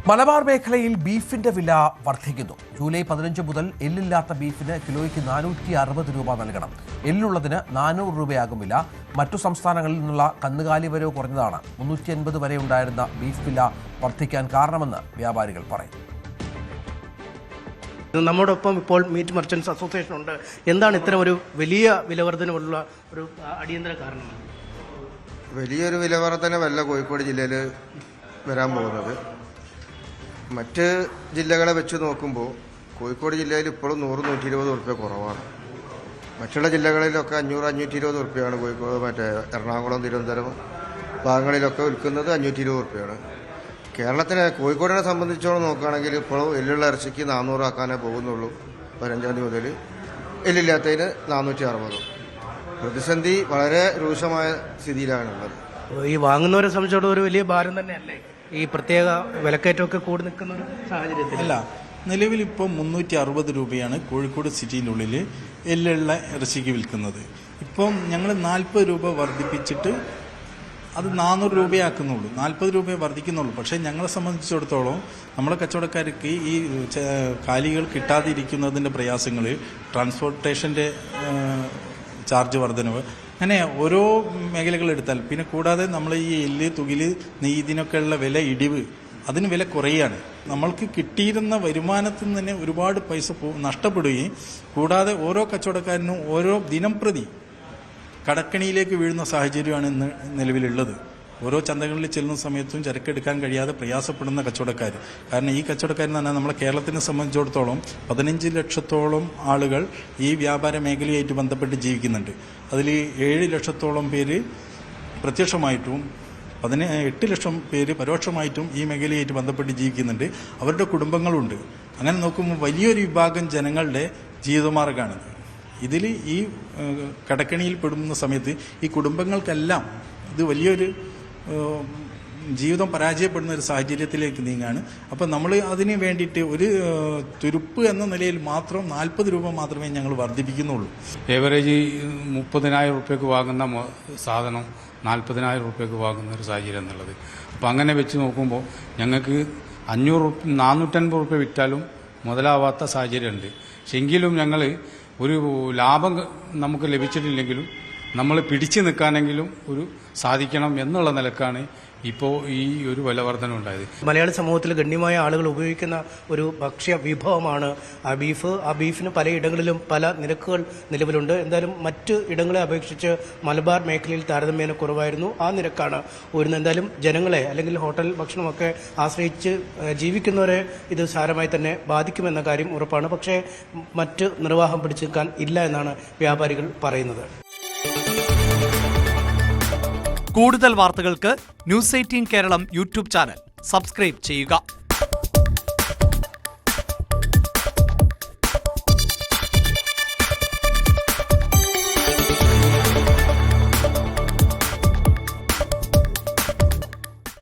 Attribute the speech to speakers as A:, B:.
A: മലബാർ മേഖലയിൽ ബീഫിന്റെ വില വർദ്ധിക്കുന്നു. ജൂലൈ 15 മുതൽ എല്ലില്ലാത്ത ബീഫിന് കിലോയ്ക്ക് 460 രൂപ നൽകണം. എല്ലുള്ളതിന് 400 രൂപയാകും വില. മറ്റു സംസ്ഥാനങ്ങളിൽ നിന്നുള്ള കന്നുകാലി വരവ് കുറഞ്ഞതാണ് 380 വരെ ഉണ്ടായിരുന്ന ബീഫ് വില വർദ്ധിക്കാൻ കാരണമെന്ന് വ്യാപാരികൾ പറയുന്നു.
B: നമ്മോടൊപ്പം ഇപ്പോൾ മീറ്റ് മർച്ചൻസ് അസോസിയേഷൻ ഉണ്ട്. എന്താണ് ഇത്തരം ഒരു വലിയ വിലവർധനമുള്ള ഒരു അടിയന്തര കാരണം?
C: വലിയൊരു വിലവർധനവല്ല കോഴിക്കോട് ജില്ലയിൽ വരാൻ പോകുന്നത്. മറ്റ് ജില്ലകളെ വെച്ച് നോക്കുമ്പോൾ കോഴിക്കോട് ജില്ലയിൽ ഇപ്പോഴും 100-120 ഉറുപ്പ്യ കുറവാണ്. മറ്റുള്ള ജില്ലകളിലൊക്കെ 500-520 ഉറുപ്പ്യാണ്. കോഴിക്കോട് എറണാകുളം, തിരുവനന്തപുരം ഭാഗങ്ങളിലൊക്കെ വിൽക്കുന്നത് 520 ഉറുപ്പ്യാണ്. കേരളത്തിനെ കോഴിക്കോടിനെ സംബന്ധിച്ചോളം നോക്കുകയാണെങ്കിൽ ഇപ്പോഴും എല്ലുള്ള ഇറച്ചിക്ക് 400 ആക്കാനേ പോകുന്നുള്ളൂ. 15 തീയതി മുതൽ എല്ലില്ലാത്തതിന് 460. പ്രതിസന്ധി വളരെ രൂക്ഷമായ സ്ഥിതിയിലാണുള്ളത്.
B: ഈ വാങ്ങുന്നവരെ സംബന്ധിച്ചോളം ഒരു വലിയ ഭാരം തന്നെയല്ലേ ഈ പ്രത്യേക വിലക്കയറ്റമൊക്കെ കൂടി നിൽക്കുന്ന ഒരു സാഹചര്യത്തിൽ?
D: അല്ല, നിലവിൽ ഇപ്പോൾ 360 രൂപയാണ് കോഴിക്കോട് സിറ്റിയിനുള്ളിൽ എല്ലുള്ള ഇറച്ചിക്ക് വിൽക്കുന്നത്. ഇപ്പം ഞങ്ങൾ 40 രൂപ വർദ്ധിപ്പിച്ചിട്ട് അത് 400 രൂപയാക്കുന്നുള്ളൂ. 40 രൂപയെ വർദ്ധിക്കുന്നുള്ളൂ. പക്ഷേ ഞങ്ങളെ സംബന്ധിച്ചിടത്തോളം നമ്മുടെ കച്ചവടക്കാർക്ക് ഈ കാലികൾ കിട്ടാതിരിക്കുന്നതിൻ്റെ പ്രയാസങ്ങൾ, ട്രാൻസ്പോർട്ടേഷൻ്റെ ചാർജ് വർധനവ്, അങ്ങനെ ഓരോ മേഖലകളെടുത്താൽ, പിന്നെ കൂടാതെ നമ്മൾ ഈ എല്ല്, തുകില്, നെയ്യ് ഇതിനൊക്കെയുള്ള വില ഇടിവ്, അതിന് വില കുറയാണ്. നമ്മൾക്ക് കിട്ടിയിരുന്ന വരുമാനത്തിൽ നിന്ന് തന്നെ ഒരുപാട് പൈസ നഷ്ടപ്പെടുകയും കൂടാതെ ഓരോ കച്ചവടക്കാരനും ഓരോ ദിനം പ്രതി കടക്കണിയിലേക്ക് വീഴുന്ന സാഹചര്യമാണ് ഇന്ന് നിലവിലുള്ളത്. ഓരോ ചന്തകളിൽ ചെല്ലുന്ന സമയത്തും ചരക്കെടുക്കാൻ കഴിയാതെ പ്രയാസപ്പെടുന്ന കച്ചവടക്കാർ. കാരണം ഈ കച്ചവടക്കാരെന്ന് പറഞ്ഞാൽ നമ്മളെ കേരളത്തിനെ സംബന്ധിച്ചിടത്തോളം 15 ലക്ഷത്തോളം ആളുകൾ ഈ വ്യാപാര മേഖലയായിട്ട് ബന്ധപ്പെട്ട് ജീവിക്കുന്നുണ്ട്. അതിൽ 7 ലക്ഷത്തോളം പേര് പ്രത്യക്ഷമായിട്ടും 8 ലക്ഷം പേര് പരോക്ഷമായിട്ടും ഈ മേഖലയായിട്ട് ബന്ധപ്പെട്ട് ജീവിക്കുന്നുണ്ട്. അവരുടെ കുടുംബങ്ങളുണ്ട്. അങ്ങനെ നോക്കുമ്പോൾ വലിയൊരു വിഭാഗം ജനങ്ങളുടെ ജീവിതമാർഗ്ഗമാണിത്. ഇതിൽ ഈ കടക്കണിയിൽ പെടുന്ന സമയത്ത് ഈ കുടുംബങ്ങൾക്കെല്ലാം ഇത് വലിയൊരു ജീവിതം പരാജയപ്പെടുന്ന ഒരു സാഹചര്യത്തിലേക്ക് നീങ്ങാണ്. അപ്പം നമ്മൾ അതിന് വേണ്ടിയിട്ട് ഒരു തുരുപ്പ് എന്ന നിലയിൽ മാത്രം 40 രൂപ മാത്രമേ ഞങ്ങൾ വർദ്ധിപ്പിക്കുന്നുള്ളൂ.
E: ഏവറേജ് 30,000 റുപ്യക്ക് വാങ്ങുന്ന സാധനം 40,000 റുപ്യക്ക് വാങ്ങുന്ന ഒരു സാഹചര്യം എന്നുള്ളത്. അപ്പം അങ്ങനെ വെച്ച് നോക്കുമ്പോൾ ഞങ്ങൾക്ക് 450 റുപ്യ വിറ്റാലും മുതലാവാത്ത സാഹചര്യമുണ്ട്. എങ്കിലും ഞങ്ങൾ ഒരു ലാഭം നമുക്ക് ലഭിച്ചിട്ടില്ലെങ്കിലും നമ്മൾ പിടിച്ചു നിൽക്കാനെങ്കിലും ഒരു സാധിക്കണം എന്നുള്ള നിലക്കാണ് ഇപ്പോൾ ഈ ഒരു വിലവർധന ഉണ്ടായത്.
B: മലയാളി സമൂഹത്തിൽ ഗണ്യമായ ആളുകൾ ഉപയോഗിക്കുന്ന ഒരു ഭക്ഷ്യ വിഭവമാണ് ബീഫ്. ആ ബീഫിന് പലയിടങ്ങളിലും പല നിരക്കുകൾ നിലവിലുണ്ട്. എന്തായാലും മറ്റ് ഇടങ്ങളെ അപേക്ഷിച്ച് മലബാർ മേഖലയിൽ താരതമ്യേന കുറവായിരുന്നു. ആ നിരക്കാണ് ഉയരുന്നത്. എന്തായാലും ജനങ്ങളെ അല്ലെങ്കിൽ ഹോട്ടൽ ഭക്ഷണമൊക്കെ ആശ്രയിച്ച് ജീവിക്കുന്നവരെ ഇത് സാരമായി തന്നെ ബാധിക്കുമെന്ന കാര്യം ഉറപ്പാണ്. പക്ഷേ മറ്റ് നിർവാഹം പിടിച്ചു നിൽക്കാൻ ഇല്ല എന്നാണ് വ്യാപാരികൾ പറയുന്നത്.
F: കൂടുതൽ വാർത്തകൾക്ക് news 18 Keralam YouTube channel subscribe ചെയ്യുക.